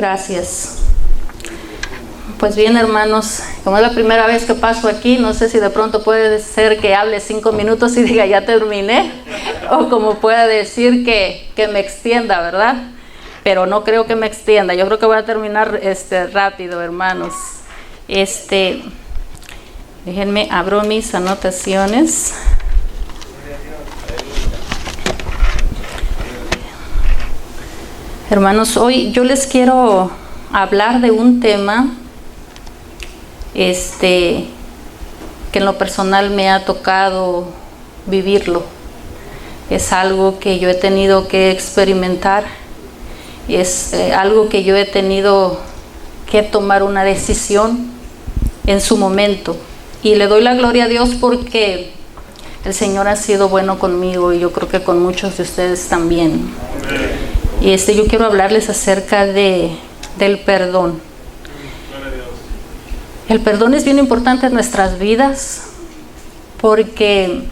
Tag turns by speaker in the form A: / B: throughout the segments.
A: Gracias. Pues bien, hermanos, como es la primera vez que paso aquí, no sé si de pronto puede ser que hable 5 minutos y diga ya terminé, o como pueda decir que me extienda, ¿verdad? Pero no creo que me extienda, yo creo que voy a terminar rápido, hermanos. Déjenme, abro mis anotaciones. Hermanos, hoy yo les quiero hablar de un tema que en lo personal me ha tocado vivirlo. Es algo que yo he tenido que experimentar, es algo que yo he tenido que tomar una decisión en su momento, y le doy la gloria a Dios porque el Señor ha sido bueno conmigo y yo creo que con muchos de ustedes también. Y yo quiero hablarles acerca del perdón. El perdón es bien importante en nuestras vidas porque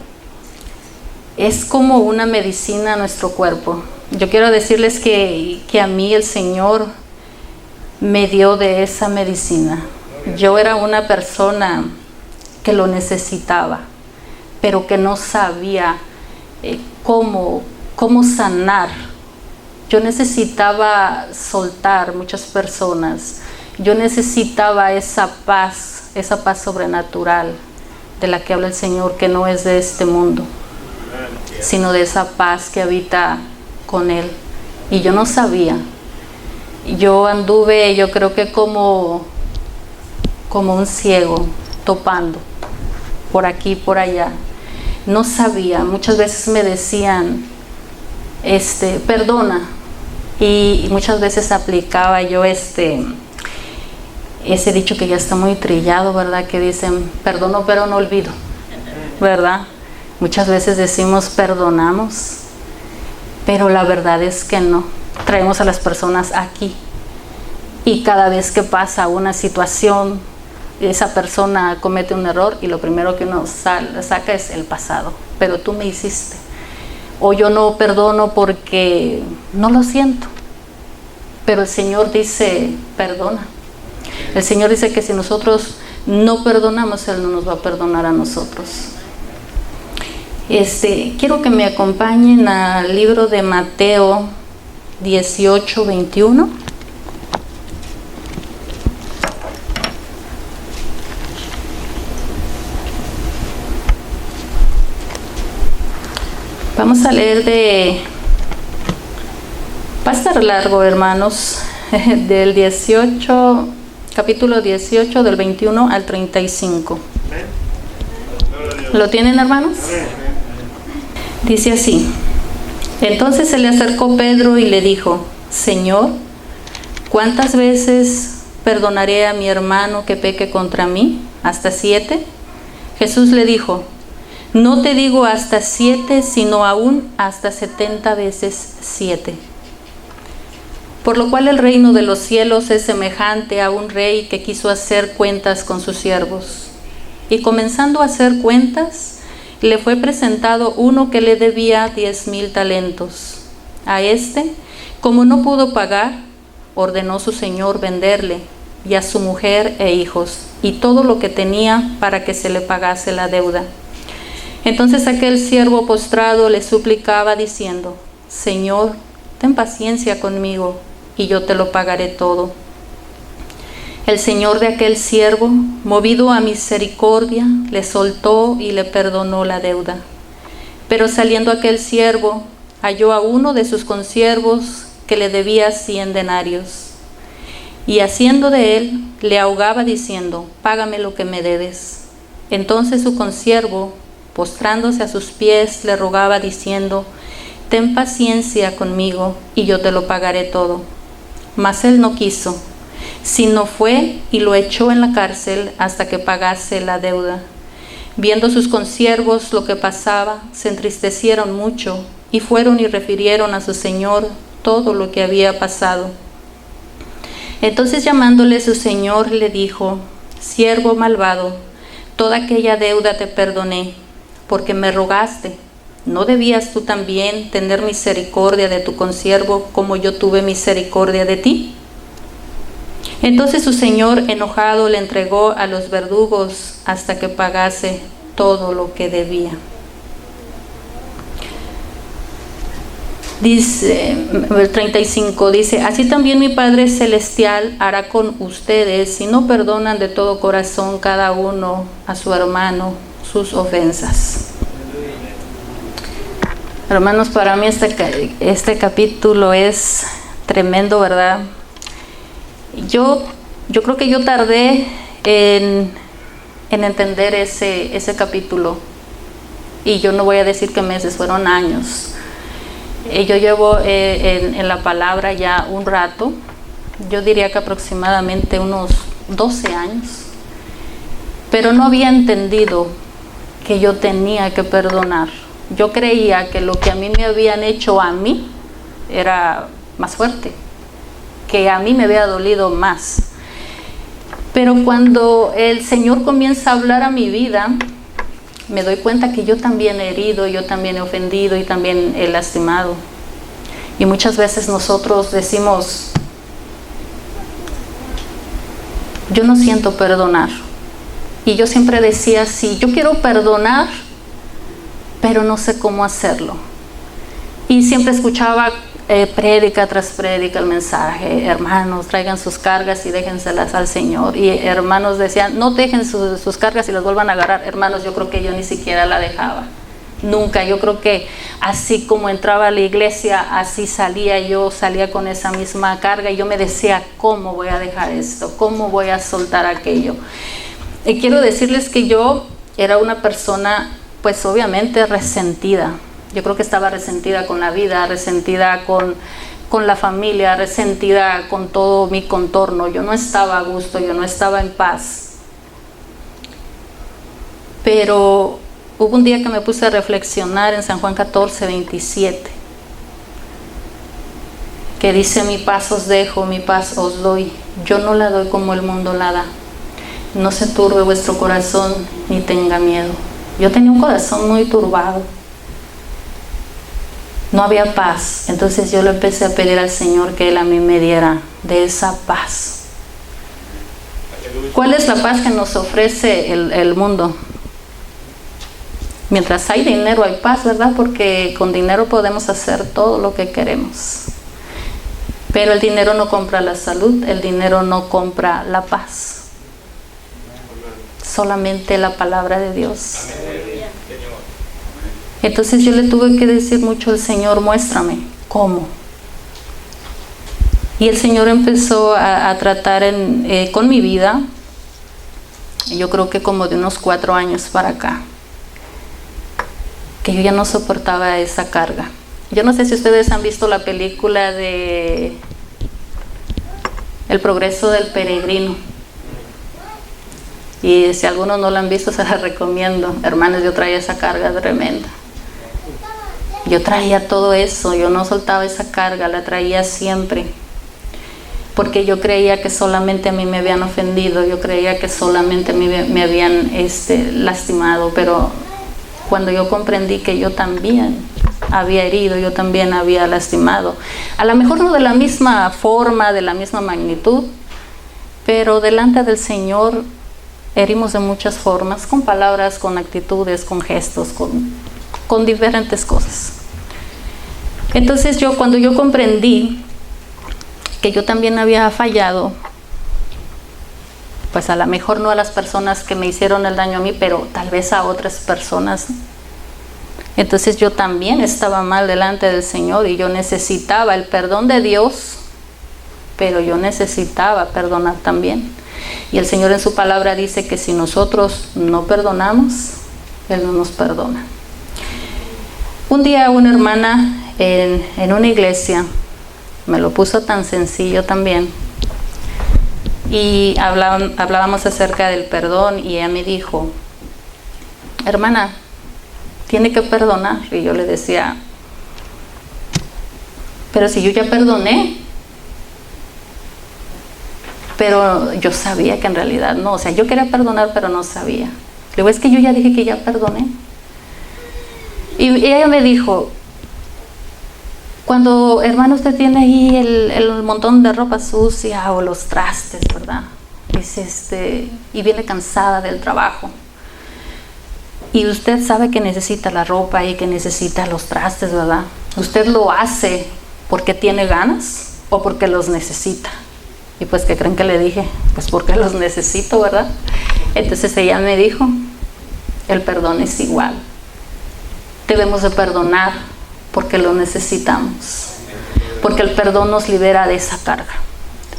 A: es como una medicina a nuestro cuerpo. Yo quiero decirles que a mí el Señor me dio de esa medicina. Yo era una persona que lo necesitaba, pero que no sabía cómo sanar. Yo necesitaba soltar muchas personas. Yo necesitaba esa paz sobrenatural de la que habla el Señor, que no es de este mundo, sino de esa paz que habita con Él. Y yo no sabía. Yo anduve, yo creo que como un ciego, topando por aquí, por allá. No sabía. Muchas veces me decían, perdona. Y muchas veces aplicaba yo ese dicho que ya está muy trillado, ¿verdad? Que dicen, perdono pero no olvido, ¿verdad? Muchas veces decimos perdonamos, pero la verdad es que no. Traemos a las personas aquí y cada vez que pasa una situación, esa persona comete un error y lo primero que uno saca es el pasado. Pero tú me hiciste. O yo no perdono porque no lo siento. Pero el Señor dice, perdona. El Señor dice que si nosotros no perdonamos, Él no nos va a perdonar a nosotros. Quiero que me acompañen al libro de Mateo 18:21. Vamos a leer va a estar largo, hermanos, del 18, capítulo 18, del 21 al 35. ¿Lo tienen, hermanos? Dice así: entonces se le acercó Pedro y le dijo, Señor, ¿cuántas veces perdonaré a mi hermano que peque contra mí? ¿Hasta 7? Jesús le dijo, no te digo hasta 7, sino aún hasta 70 veces 7. Por lo cual el reino de los cielos es semejante a un rey que quiso hacer cuentas con sus siervos. Y comenzando a hacer cuentas, le fue presentado uno que le debía 10,000 talentos. A como no pudo pagar, ordenó su señor venderle, y a su mujer e hijos, y todo lo que tenía para que se le pagase la deuda. Entonces aquel siervo postrado le suplicaba diciendo, Señor, ten paciencia conmigo, y yo te lo pagaré todo. El señor de aquel siervo, movido a misericordia, le soltó y le perdonó la deuda. Pero saliendo aquel siervo, halló a uno de sus consiervos que le debía 100 denarios. Y haciendo de él, le ahogaba diciendo, págame lo que me debes. Entonces su consiervo, postrándose a sus pies, le rogaba diciendo, ten paciencia conmigo y yo te lo pagaré todo. Mas él no quiso, sino fue y lo echó en la cárcel hasta que pagase la deuda. Viendo sus consiervos lo que pasaba, se entristecieron mucho y fueron y refirieron a su señor todo lo que había pasado. Entonces llamándole su señor le dijo, siervo malvado, toda aquella deuda te perdoné, porque me rogaste. ¿No debías tú también tener misericordia de tu consiervo como yo tuve misericordia de ti? Entonces su señor, enojado, le entregó a los verdugos hasta que pagase todo lo que debía. Dice, el 35, dice: así también mi Padre Celestial hará con ustedes si no perdonan de todo corazón cada uno a su hermano sus ofensas. Hermanos, para mí este capítulo es tremendo, ¿verdad? Yo creo que yo tardé en entender ese capítulo, y yo no voy a decir que meses, fueron años. Yo llevo en la palabra ya un rato, yo diría que aproximadamente unos 12 años, pero no había entendido que yo tenía que perdonar. Yo creía que lo que a mí me habían hecho a mí era más fuerte, que a mí me había dolido más. Pero cuando el Señor comienza a hablar a mi vida, me doy cuenta que yo también he herido, yo también he ofendido y también he lastimado. Y muchas veces nosotros decimos: yo no siento perdonar. Y yo siempre decía: sí, yo quiero perdonar, pero no sé cómo hacerlo. Y siempre escuchaba prédica tras prédica el mensaje: hermanos, traigan sus cargas y déjenselas al Señor. Y hermanos decían: no dejen sus cargas y las vuelvan a agarrar. Hermanos, yo creo que yo ni siquiera la dejaba, nunca. Yo creo que así como entraba a la iglesia, así yo salía con esa misma carga, y yo me decía: ¿cómo voy a dejar esto? ¿Cómo voy a soltar aquello? Y quiero decirles que yo era una persona, pues obviamente resentida. Yo creo que estaba resentida con la vida, resentida con la familia, resentida con todo mi contorno. Yo no estaba a gusto, yo no estaba en paz. Pero hubo un día que me puse a reflexionar en San Juan 14, 27, que dice: mi paz os dejo, mi paz os doy. Yo no la doy como el mundo la da. No se turbe vuestro corazón, ni tenga miedo. Yo tenía un corazón muy turbado. No había paz. Entonces yo le empecé a pedir al Señor que Él a mí me diera de esa paz. ¿Cuál es la paz que nos ofrece el mundo? Mientras hay dinero hay paz, ¿verdad? Porque con dinero podemos hacer todo lo que queremos. Pero el dinero no compra la salud, el dinero no compra la paz. Solamente la palabra de Dios. Entonces yo le tuve que decir mucho al Señor: muéstrame cómo. Y el Señor empezó a tratar con mi vida, yo creo que como de unos 4 años para acá, que yo ya no soportaba esa carga. Yo no sé si ustedes han visto la película de El progreso del peregrino, y si algunos no la han visto, se la recomiendo. Hermanos, yo traía esa carga tremenda. Yo traía todo eso, yo no soltaba esa carga, la traía siempre. Porque yo creía que solamente a mí me habían ofendido, yo creía que solamente a mí me habían lastimado. Pero cuando yo comprendí que yo también había herido, yo también había lastimado. A lo mejor no de la misma forma, de la misma magnitud, pero delante del Señor herimos de muchas formas, con palabras, con actitudes, con gestos, con diferentes cosas. Entonces cuando yo comprendí que yo también había fallado, pues a lo mejor no a las personas que me hicieron el daño a mí, pero tal vez a otras personas. Entonces yo también estaba mal delante del Señor, y yo necesitaba el perdón de Dios, pero yo necesitaba perdonar también. Y el Señor en su palabra dice que si nosotros no perdonamos, Él no nos perdona. Un día una hermana en una iglesia me lo puso tan sencillo también, y hablábamos acerca del perdón, y ella me dijo: hermana, tiene que perdonar. Y yo le decía: pero si yo ya perdoné. Pero yo sabía que en realidad no, o sea, yo quería perdonar, pero no sabía. Luego es que yo ya dije que ya perdoné. Y ella me dijo: Cuando, hermano, usted tiene ahí el montón de ropa sucia o los trastes, ¿verdad? Dice, y viene cansada del trabajo. Y usted sabe que necesita la ropa y que necesita los trastes, ¿verdad? ¿Usted lo hace porque tiene ganas o porque los necesita? Y pues, ¿qué creen que le dije? Pues porque los necesito, ¿verdad? Entonces ella me dijo, el perdón es igual. Debemos de perdonar porque lo necesitamos. Porque el perdón nos libera de esa carga.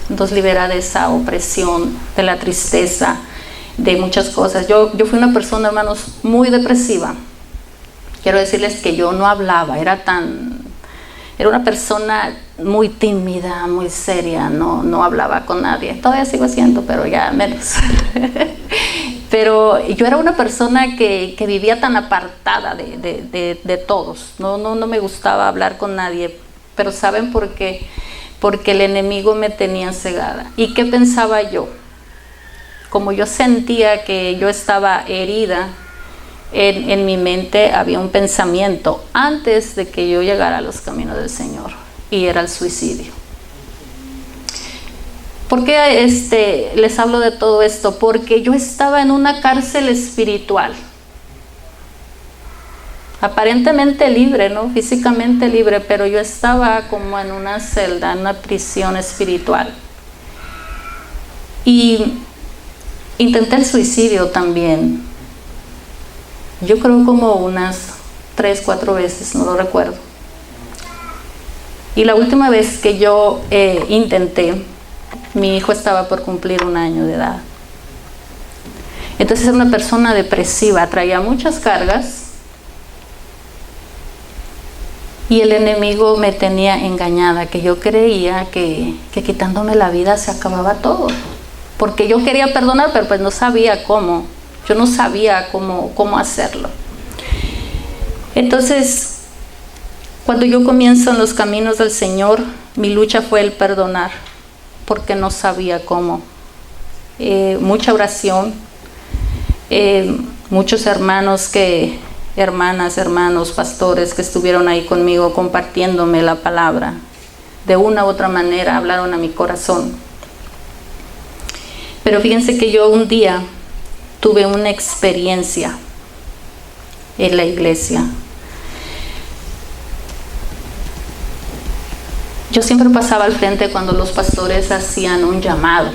A: Nos libera de esa opresión, de la tristeza, de muchas cosas. Yo fui una persona, hermanos, muy depresiva. Quiero decirles que yo no hablaba, era una persona muy tímida, muy seria, no hablaba con nadie. Todavía sigo siendo, pero ya menos. Pero yo era una persona que vivía tan apartada de todos. No me gustaba hablar con nadie. Pero ¿saben por qué? Porque el enemigo me tenía cegada. ¿Y qué pensaba yo? Como yo sentía que yo estaba herida, en mi mente había un pensamiento antes de que yo llegara a los caminos del Señor, y era el suicidio. ¿Por qué les hablo de todo esto? Porque yo estaba en una cárcel espiritual, aparentemente libre, ¿no? Físicamente libre, pero yo estaba como en una celda, en una prisión espiritual. Y intenté el suicidio también. Yo creo como unas 3, 4 veces, no lo recuerdo. Y la última vez que yo intenté, mi hijo estaba por cumplir 1 año de edad. Entonces era una persona depresiva, traía muchas cargas. Y el enemigo me tenía engañada, que yo creía que quitándome la vida se acababa todo. Porque yo quería perdonar, pero pues no sabía cómo. Yo no sabía cómo hacerlo. Entonces, cuando yo comienzo en los caminos del Señor, mi lucha fue el perdonar, porque no sabía cómo. Mucha oración, muchos hermanos hermanos, pastores que estuvieron ahí conmigo compartiéndome la palabra. De una u otra manera hablaron a mi corazón. Pero fíjense que yo un día tuve una experiencia en la iglesia. Yo siempre pasaba al frente cuando los pastores hacían un llamado.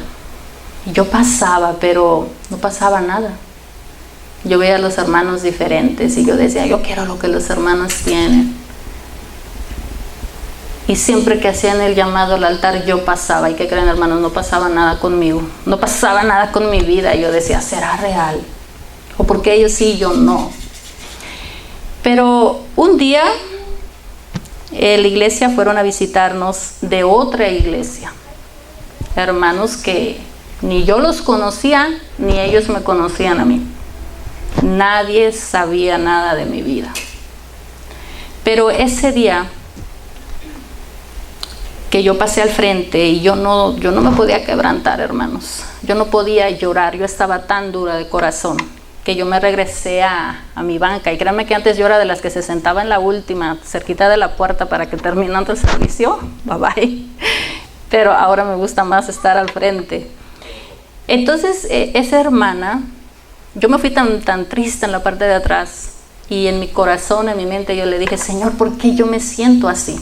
A: Yo pasaba, pero no pasaba nada. Yo veía a los hermanos diferentes y yo decía, yo quiero lo que los hermanos tienen. Y siempre que hacían el llamado al altar, yo pasaba. ¿Y qué creen, hermanos? No pasaba nada conmigo. No pasaba nada con mi vida. Y yo decía, ¿será real? ¿O por qué ellos sí y yo no? Pero un día, la iglesia fueron a visitarnos de otra iglesia. Hermanos que ni yo los conocía, ni ellos me conocían a mí. Nadie sabía nada de mi vida. Pero ese día que yo pasé al frente y yo no me podía quebrantar, hermanos. Yo no podía llorar, yo estaba tan dura de corazón que yo me regresé a mi banca. Y créanme que antes yo era de las que se sentaba en la última, cerquita de la puerta para que terminando el servicio, bye bye. Pero ahora me gusta más estar al frente. Entonces esa hermana, yo me fui tan triste en la parte de atrás, y en mi corazón, en mi mente yo le dije, Señor, ¿por qué yo me siento así?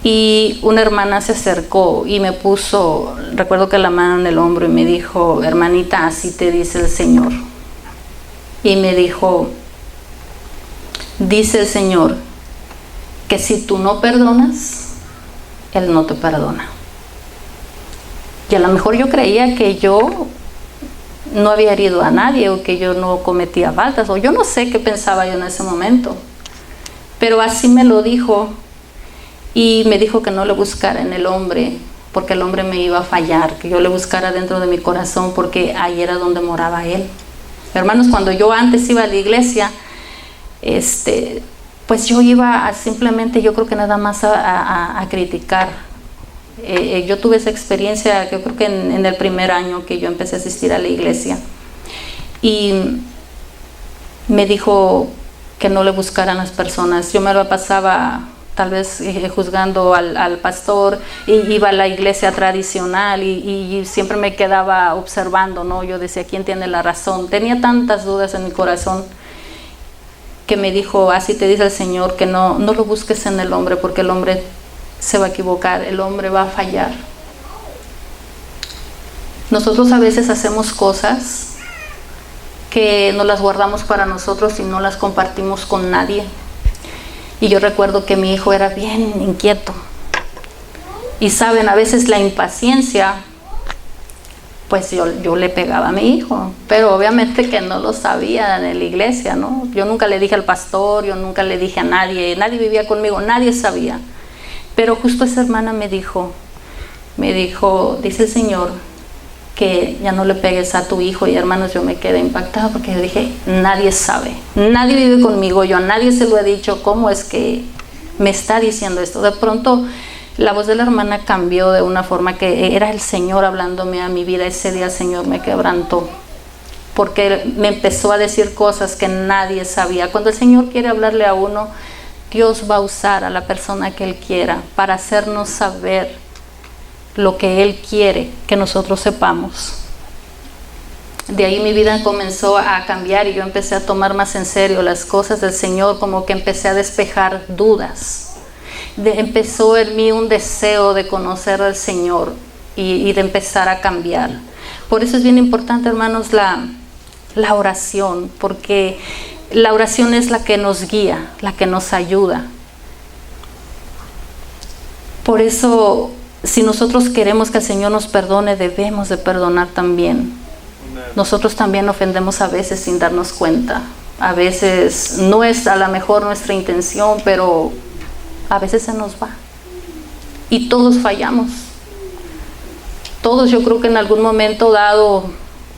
A: Y una hermana se acercó y me puso, recuerdo que la mano en el hombro, y me dijo, hermanita, así te dice el Señor. Y me dijo, dice el Señor que si tú no perdonas, Él no te perdona. Y a lo mejor yo creía que yo no había herido a nadie, o que yo no cometía faltas, o yo no sé qué pensaba yo en ese momento. Pero así me lo dijo. Y me dijo que no le buscara en el hombre, porque el hombre me iba a fallar, que yo le buscara dentro de mi corazón, porque ahí era donde moraba Él. Hermanos, cuando yo antes iba a la iglesia, pues yo iba simplemente, yo creo que nada más a criticar. Yo tuve esa experiencia, yo creo que en el primer año que yo empecé a asistir a la iglesia. Y me dijo, que no le buscaran las personas. Yo me lo pasaba tal vez juzgando al pastor, y iba a la iglesia tradicional y siempre me quedaba observando, ¿no? Yo decía, ¿quién tiene la razón? Tenía tantas dudas en mi corazón que me dijo, así te dice el Señor, que no lo busques en el hombre, porque el hombre se va a equivocar, el hombre va a fallar. Nosotros a veces hacemos cosas que no las guardamos para nosotros y no las compartimos con nadie. Y yo recuerdo que mi hijo era bien inquieto. Y saben, a veces la impaciencia, pues yo le pegaba a mi hijo. Pero obviamente que no lo sabía en la iglesia, ¿no? Yo nunca le dije al pastor, yo nunca le dije a nadie vivía conmigo, nadie sabía. Pero justo esa hermana me dijo, dice el Señor, que ya no le pegues a tu hijo. Y hermanos, yo me quedé impactada porque yo dije, nadie sabe, nadie vive conmigo, yo a nadie se lo he dicho, ¿cómo es que me está diciendo esto? De pronto la voz de la hermana cambió de una forma que era el Señor hablándome a mi vida. Ese día el Señor me quebrantó, porque me empezó a decir cosas que nadie sabía. Cuando el Señor quiere hablarle a uno, Dios va a usar a la persona que Él quiera para hacernos saber lo que Él quiere que nosotros sepamos. De ahí mi vida comenzó a cambiar y yo empecé a tomar más en serio las cosas del Señor, como que empecé a despejar dudas. Empezó en mí un deseo de conocer al Señor y de empezar a cambiar. Por eso es bien importante, hermanos, la oración, porque la oración es la que nos guía, la que nos ayuda. Por eso, si nosotros queremos que el Señor nos perdone, debemos de perdonar también. Nosotros también ofendemos a veces sin darnos cuenta. A veces no es a lo mejor nuestra intención, pero a veces se nos va. Y todos fallamos. Todos, yo creo que en algún momento dado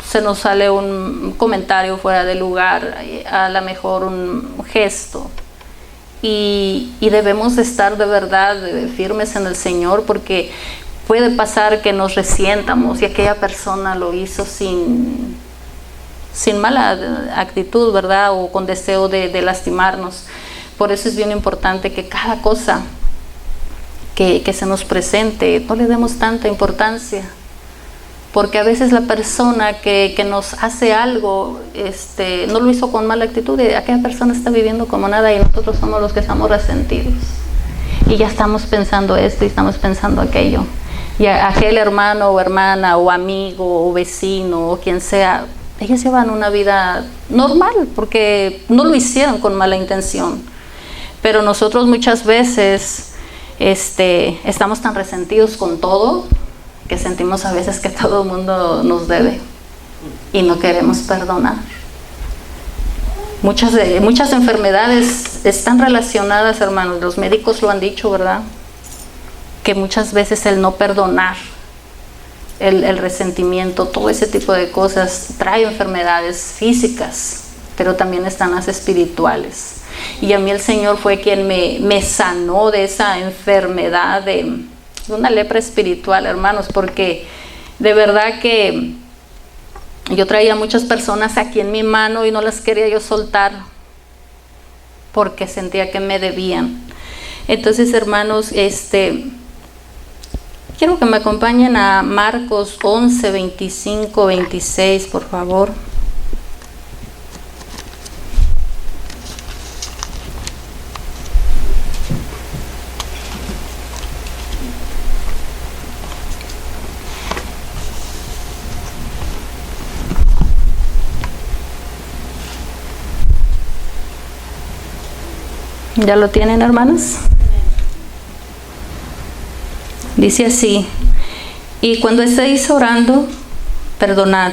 A: se nos sale un comentario fuera de lugar, a lo mejor un gesto. Y debemos de estar de verdad firmes en el Señor, porque puede pasar que nos resientamos y aquella persona lo hizo sin mala actitud, ¿verdad? O con deseo de lastimarnos. Por eso es bien importante que cada cosa que se nos presente no le demos tanta importancia, porque a veces la persona que nos hace algo no lo hizo con mala actitud, y aquella persona está viviendo como nada y nosotros somos los que estamos resentidos y ya estamos pensando esto y estamos pensando aquello, y aquel hermano o hermana o amigo o vecino o quien sea, ellos llevan una vida normal porque no lo hicieron con mala intención. Pero nosotros muchas veces estamos tan resentidos con todo que sentimos a veces que todo el mundo nos debe y no queremos perdonar. Muchas enfermedades están relacionadas, hermanos, los médicos lo han dicho, ¿verdad? Que muchas veces el no perdonar, el resentimiento, todo ese tipo de cosas trae enfermedades físicas, pero también están las espirituales. Y a mí el Señor fue quien me sanó de esa enfermedad de una lepra espiritual, hermanos, porque de verdad que yo traía muchas personas aquí en mi mano y no las quería yo soltar porque sentía que me debían. Entonces, hermanos, quiero que me acompañen a Marcos 11, 25, 26, por favor. ¿Ya lo tienen, hermanos? Dice así: y cuando estéis orando, perdonad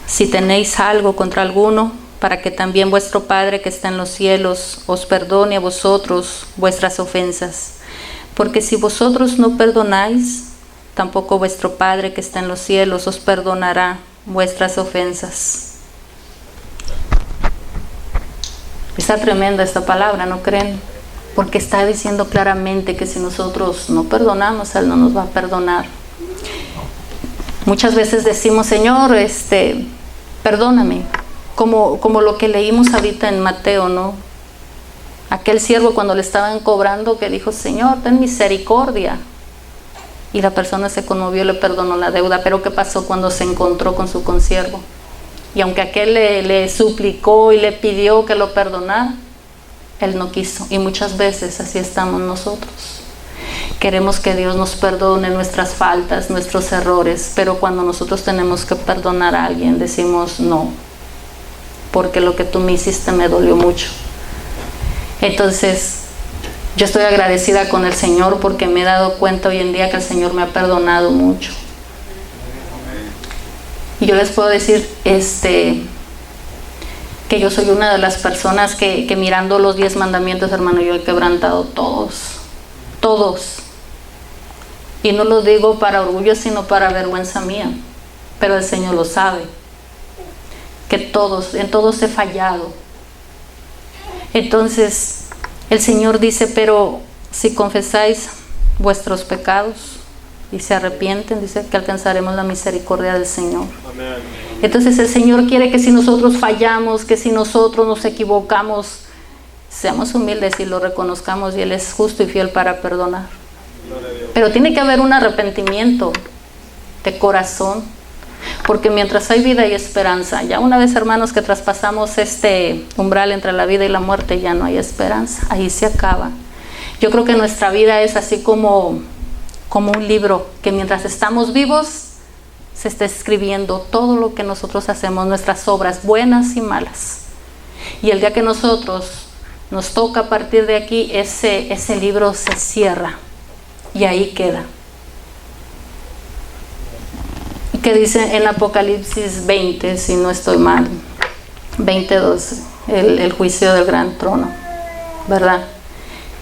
A: si tenéis algo contra alguno, para que también vuestro Padre que está en los cielos os perdone a vosotros vuestras ofensas. Porque si vosotros no perdonáis, tampoco vuestro Padre que está en los cielos os perdonará vuestras ofensas. Está tremenda esta palabra, ¿no creen? Porque está diciendo claramente que si nosotros no perdonamos, Él no nos va a perdonar. Muchas veces decimos, Señor, perdóname, como lo que leímos ahorita en Mateo, ¿no? Aquel siervo cuando le estaban cobrando que dijo, Señor, ten misericordia. Y la persona se conmovió y le perdonó la deuda. Pero ¿qué pasó cuando se encontró con su consiervo? Y aunque aquel le suplicó y le pidió que lo perdonara, él no quiso. Y muchas veces así estamos nosotros. Queremos que Dios nos perdone nuestras faltas, nuestros errores, pero cuando nosotros tenemos que perdonar a alguien, decimos no, porque lo que tú me hiciste me dolió mucho. Entonces, yo estoy agradecida con el Señor porque me he dado cuenta hoy en día que el Señor me ha perdonado mucho. Y yo les puedo decir que yo soy una de las personas que mirando los 10 mandamientos, hermano, yo he quebrantado todos. Y no lo digo para orgullo, sino para vergüenza mía. Pero el Señor lo sabe. Que en todos he fallado. Entonces, el Señor dice, pero si confesáis vuestros pecados y se arrepienten, dice que alcanzaremos la misericordia del Señor. Amén. Entonces el Señor quiere que si nosotros fallamos, que si nosotros nos equivocamos, seamos humildes y lo reconozcamos, y Él es justo y fiel para perdonar. Pero tiene que haber un arrepentimiento de corazón, porque mientras hay vida y esperanza, ya una vez, hermanos, que traspasamos este umbral entre la vida y la muerte, ya no hay esperanza, ahí se acaba. Yo creo que nuestra vida es así como un libro, que mientras estamos vivos se está escribiendo todo lo que nosotros hacemos, nuestras obras buenas y malas. Y el día que nosotros nos toca partir de aquí, ese libro se cierra y ahí queda. Y que dice en Apocalipsis 20, si no estoy mal, 20:12, el juicio del gran trono, ¿verdad?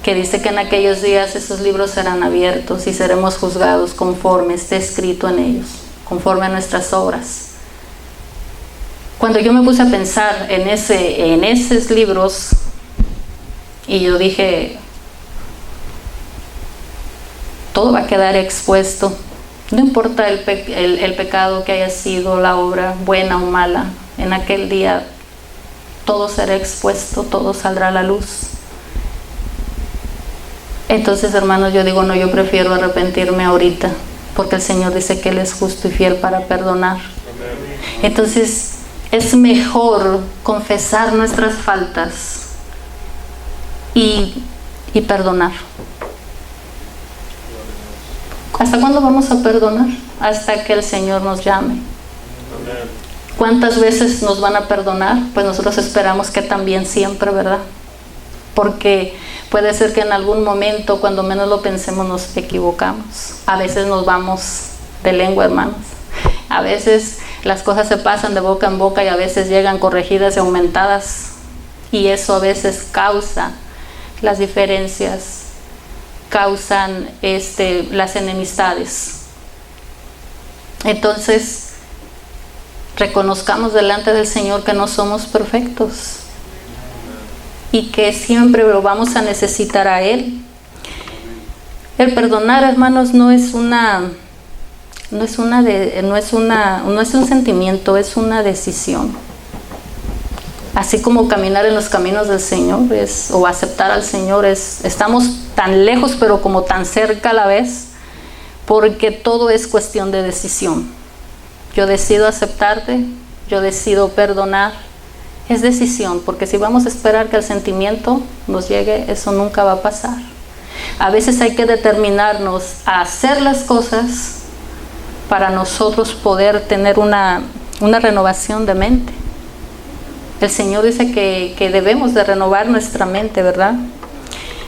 A: Que dice que en aquellos días esos libros serán abiertos y seremos juzgados conforme esté escrito en ellos, conforme a nuestras obras. Cuando yo me puse a pensar en esos libros, y yo dije, todo va a quedar expuesto, no importa el pecado que haya sido, la obra buena o mala, en aquel día todo será expuesto, todo saldrá a la luz. Entonces, hermanos, yo digo, no, yo prefiero arrepentirme ahorita, porque el Señor dice que Él es justo y fiel para perdonar. Entonces, es mejor confesar nuestras faltas y perdonar. ¿Hasta cuándo vamos a perdonar? Hasta que el Señor nos llame. ¿Cuántas veces nos van a perdonar? Pues nosotros esperamos que también siempre, ¿verdad? Porque puede ser que en algún momento, cuando menos lo pensemos, nos equivocamos. A veces nos vamos de lengua, hermanos. A veces las cosas se pasan de boca en boca y a veces llegan corregidas y aumentadas. Y eso a veces causa las diferencias, causan las enemistades. Entonces, reconozcamos delante del Señor que no somos perfectos y que siempre lo vamos a necesitar a Él. El perdonar, hermanos, no es un sentimiento, es una decisión. Así como caminar en los caminos del Señor o aceptar al Señor, estamos tan lejos pero como tan cerca a la vez, porque todo es cuestión de decisión. Yo decido aceptarte, yo decido perdonar. Es decisión, porque si vamos a esperar que el sentimiento nos llegue, eso nunca va a pasar. A veces hay que determinarnos a hacer las cosas para nosotros poder tener una renovación de mente. El Señor dice que debemos de renovar nuestra mente, ¿verdad?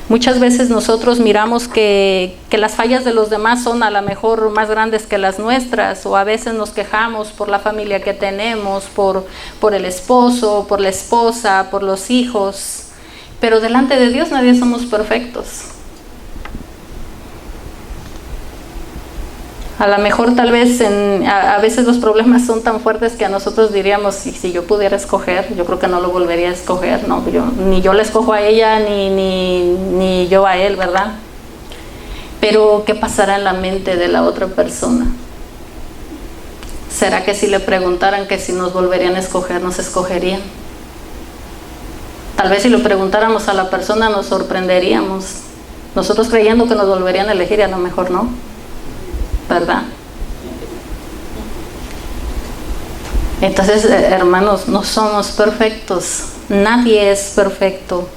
A: Muchas veces nosotros miramos que las fallas de los demás son a lo mejor más grandes que las nuestras, o a veces nos quejamos por la familia que tenemos, por el esposo, por la esposa, por los hijos, pero delante de Dios nadie somos perfectos. A lo mejor tal vez a veces los problemas son tan fuertes que a nosotros diríamos, si yo pudiera escoger, yo creo que no lo volvería a escoger, no, ni yo la escojo a ella, ni yo a él, ¿verdad? Pero ¿qué pasará en la mente de la otra persona? ¿Será que si le preguntaran que si nos volverían a escoger, nos escogerían? Tal vez si lo preguntáramos a la persona nos sorprenderíamos. Nosotros creyendo que nos volverían a elegir y a lo mejor no, ¿verdad? Entonces, hermanos, no somos perfectos. Nadie es perfecto.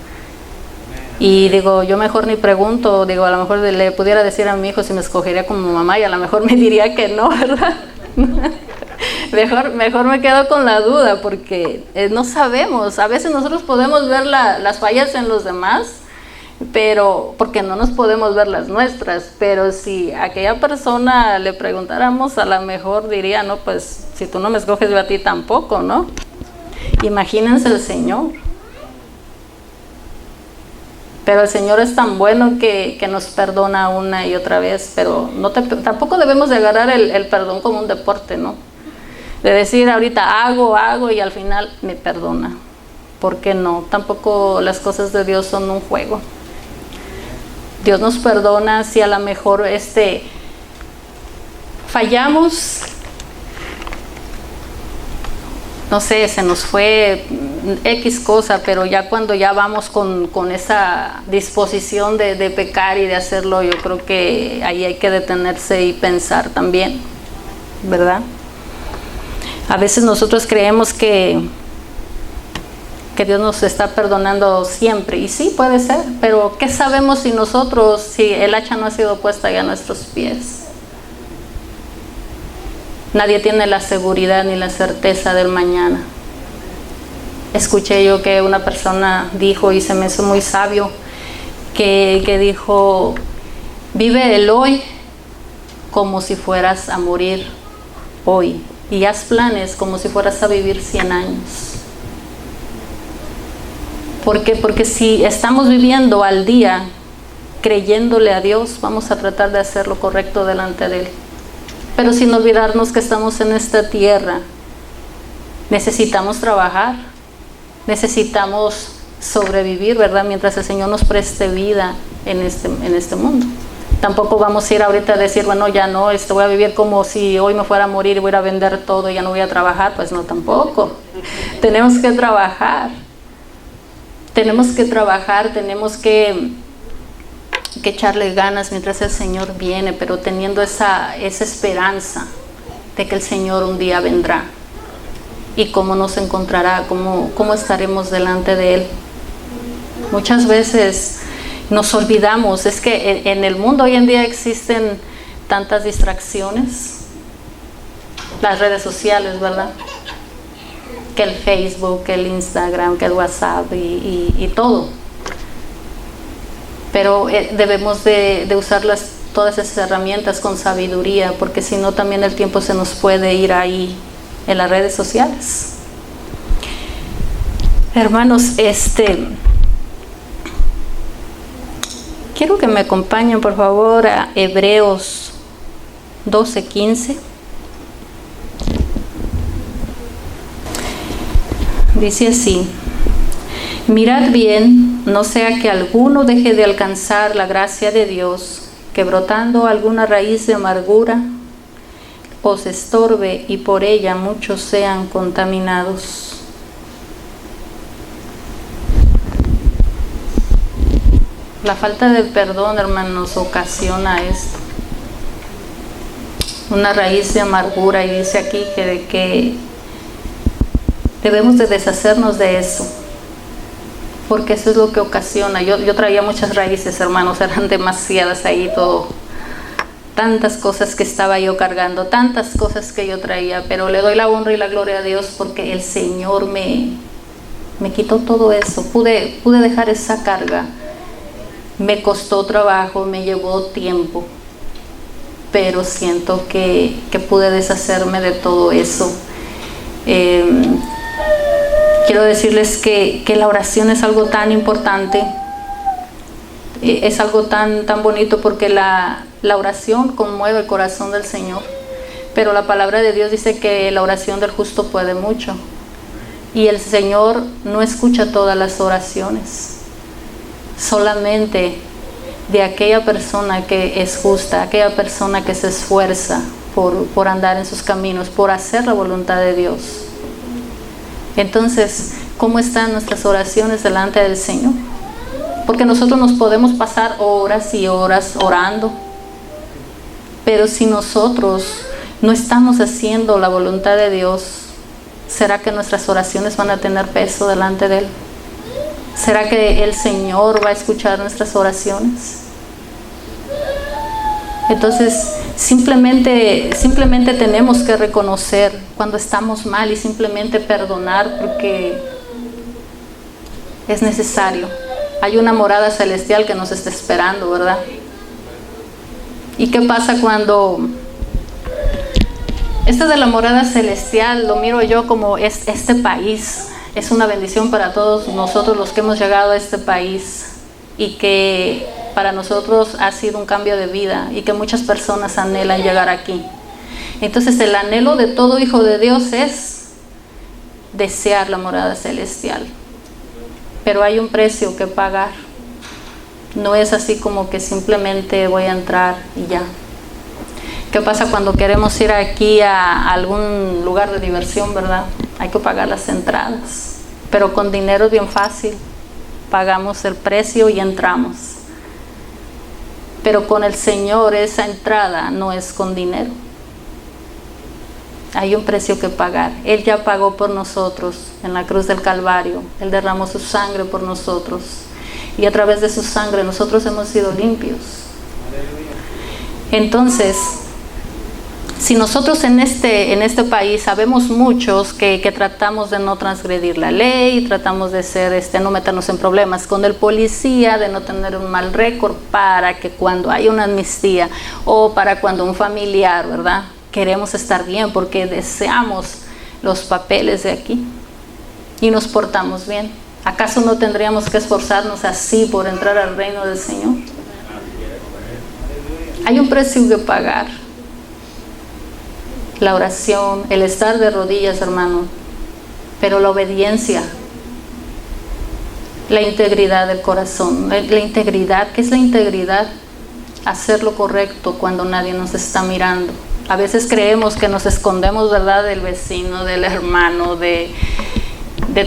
A: Y digo, yo mejor ni pregunto. Digo, a lo mejor le pudiera decir a mi hijo si me escogería como mamá y a lo mejor me diría que no, ¿verdad? Mejor me quedo con la duda porque no sabemos. A veces nosotros podemos ver las fallas en los demás, pero porque no nos podemos ver las nuestras. Pero si a aquella persona le preguntáramos, a lo mejor diría, no, pues si tú no me escoges, yo a ti tampoco, ¿no? Imagínense el Señor. Pero el Señor es tan bueno que nos perdona una y otra vez, pero tampoco debemos de agarrar el perdón como un deporte, ¿no? De decir ahorita hago y al final me perdona. ¿Por qué no? Tampoco las cosas de Dios son un juego. Dios nos perdona si a lo mejor fallamos, no sé, se nos fue X cosa, pero ya cuando ya vamos con esa disposición de pecar y de hacerlo, yo creo que ahí hay que detenerse y pensar también, ¿verdad? A veces nosotros creemos que Dios nos está perdonando siempre, y sí, puede ser, pero ¿qué sabemos si el hacha no ha sido puesta ya a nuestros pies? Nadie tiene la seguridad ni la certeza del mañana. Escuché yo que una persona dijo, y se me hizo muy sabio, que dijo, vive el hoy como si fueras a morir hoy, y haz planes como si fueras a vivir 100 años. ¿Por qué? Porque si estamos viviendo al día creyéndole a Dios, vamos a tratar de hacer lo correcto delante de Él. Pero sin olvidarnos que estamos en esta tierra, necesitamos trabajar, necesitamos sobrevivir, ¿verdad? Mientras el Señor nos preste vida en este mundo. Tampoco vamos a ir ahorita a decir, bueno, ya no, voy a vivir como si hoy me fuera a morir y voy a ir a vender todo y ya no voy a trabajar. Pues no, tampoco. Tenemos que trabajar. Tenemos que echarle ganas mientras el Señor viene, pero teniendo esa esperanza de que el Señor un día vendrá. Y cómo nos encontrará, cómo estaremos delante de Él. Muchas veces nos olvidamos, es que en el mundo hoy en día existen tantas distracciones. Las redes sociales, ¿verdad? Que el Facebook, que el Instagram, que el WhatsApp y todo. Pero debemos de usar todas esas herramientas con sabiduría, porque si no también el tiempo se nos puede ir ahí en las redes sociales. Hermanos, quiero que me acompañen por favor a Hebreos 12:15. Dice así: mirad bien, no sea que alguno deje de alcanzar la gracia de Dios, que brotando alguna raíz de amargura os estorbe y por ella muchos sean contaminados. La falta de perdón, hermanos, ocasiona esto. Una raíz de amargura, y dice aquí que debemos de deshacernos de eso, porque eso es lo que ocasiona. Yo traía muchas raíces, hermanos, eran demasiadas ahí, tantas cosas que estaba yo cargando, tantas cosas que yo traía, pero le doy la honra y la gloria a Dios porque el Señor me quitó todo eso. Pude dejar esa carga. Me costó trabajo, me llevó tiempo, pero siento que pude deshacerme de todo eso. Quiero decirles que la oración es algo tan importante, es algo tan bonito, porque la oración conmueve el corazón del Señor, pero la palabra de Dios dice que la oración del justo puede mucho, y el Señor no escucha todas las oraciones, solamente de aquella persona que es justa, aquella persona que se esfuerza por andar en sus caminos, por hacer la voluntad de Dios. Entonces, cómo están nuestras oraciones delante del Señor. Porque nosotros nos podemos pasar horas y horas orando, pero si nosotros no estamos haciendo la voluntad de Dios, ¿será que nuestras oraciones van a tener peso delante de Él? ¿Será que el Señor va a escuchar nuestras oraciones? Entonces, simplemente tenemos que reconocer cuando estamos mal y simplemente perdonar, porque es necesario. Hay una morada celestial que nos está esperando, ¿verdad? ¿Y qué pasa cuando esta de la morada celestial lo miro yo como este país? Es una bendición para todos nosotros los que hemos llegado a este país, y que para nosotros ha sido un cambio de vida, y que muchas personas anhelan llegar aquí. Entonces el anhelo de todo hijo de Dios es desear la morada celestial, pero hay un precio que pagar. No es así como que simplemente voy a entrar y ya. ¿Qué pasa cuando queremos ir aquí a algún lugar de diversión, verdad? Hay que pagar las entradas, pero con dinero es bien fácil. Pagamos el precio y entramos. Pero con el Señor esa entrada no es con dinero. Hay un precio que pagar. Él ya pagó por nosotros en la cruz del Calvario. Él derramó su sangre por nosotros, y a través de su sangre nosotros hemos sido limpios. Entonces, si nosotros en este país sabemos muchos que tratamos de no transgredir la ley, tratamos de no meternos en problemas con el policía, de no tener un mal récord, para que cuando hay una amnistía o para cuando un familiar, ¿verdad?, queremos estar bien porque deseamos los papeles de aquí y nos portamos bien. ¿Acaso no tendríamos que esforzarnos así por entrar al reino del Señor? Hay un precio que pagar. La oración, el estar de rodillas, hermano, pero la obediencia, la integridad del corazón. La integridad, ¿qué es la integridad? Hacer lo correcto cuando nadie nos está mirando. A veces creemos que nos escondemos, ¿verdad?, del vecino, del hermano, de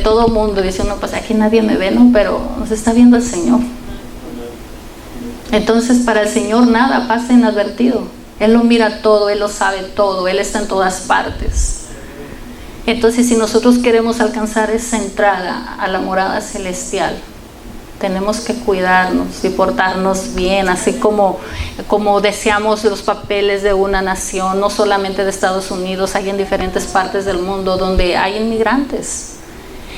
A: todo mundo. Dice uno, pues aquí nadie me ve, ¿no? Pero nos está viendo el Señor. Entonces, para el Señor nada pasa inadvertido. Él lo mira todo, Él lo sabe todo, Él está en todas partes. Entonces, si nosotros queremos alcanzar esa entrada a la morada celestial, tenemos que cuidarnos y portarnos bien, así como deseamos los papeles de una nación, no solamente de Estados Unidos. Hay en diferentes partes del mundo donde hay inmigrantes,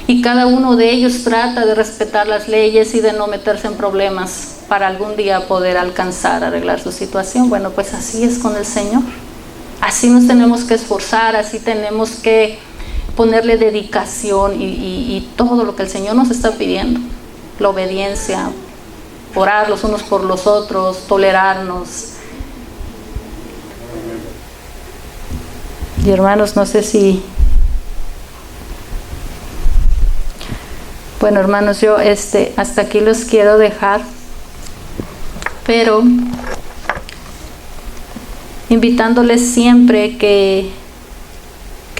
A: y cada uno de ellos trata de respetar las leyes y de no meterse en problemas para algún día poder alcanzar, arreglar su situación. Bueno, pues así es con el Señor. Así nos tenemos que esforzar, así tenemos que ponerle dedicación y todo lo que el Señor nos está pidiendo. La obediencia, orar los unos por los otros, tolerarnos. Y hermanos, no sé si... Bueno, hermanos, yo hasta aquí los quiero dejar, pero invitándoles siempre que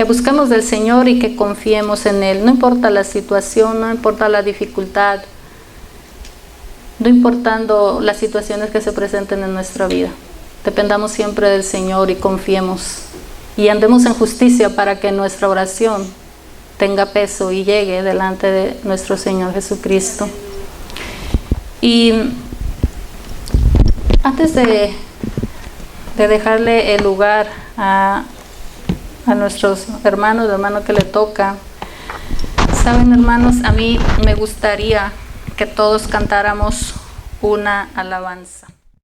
A: busquemos del Señor y que confiemos en Él. No importa la situación, no importa la dificultad, no importando las situaciones que se presenten en nuestra vida. Dependamos siempre del Señor y confiemos. Y andemos en justicia para que nuestra oración tenga peso y llegue delante de nuestro Señor Jesucristo. Y antes de dejarle el lugar a nuestros hermanos, hermano que le toca, saben, hermanos, a mí me gustaría que todos cantáramos una alabanza.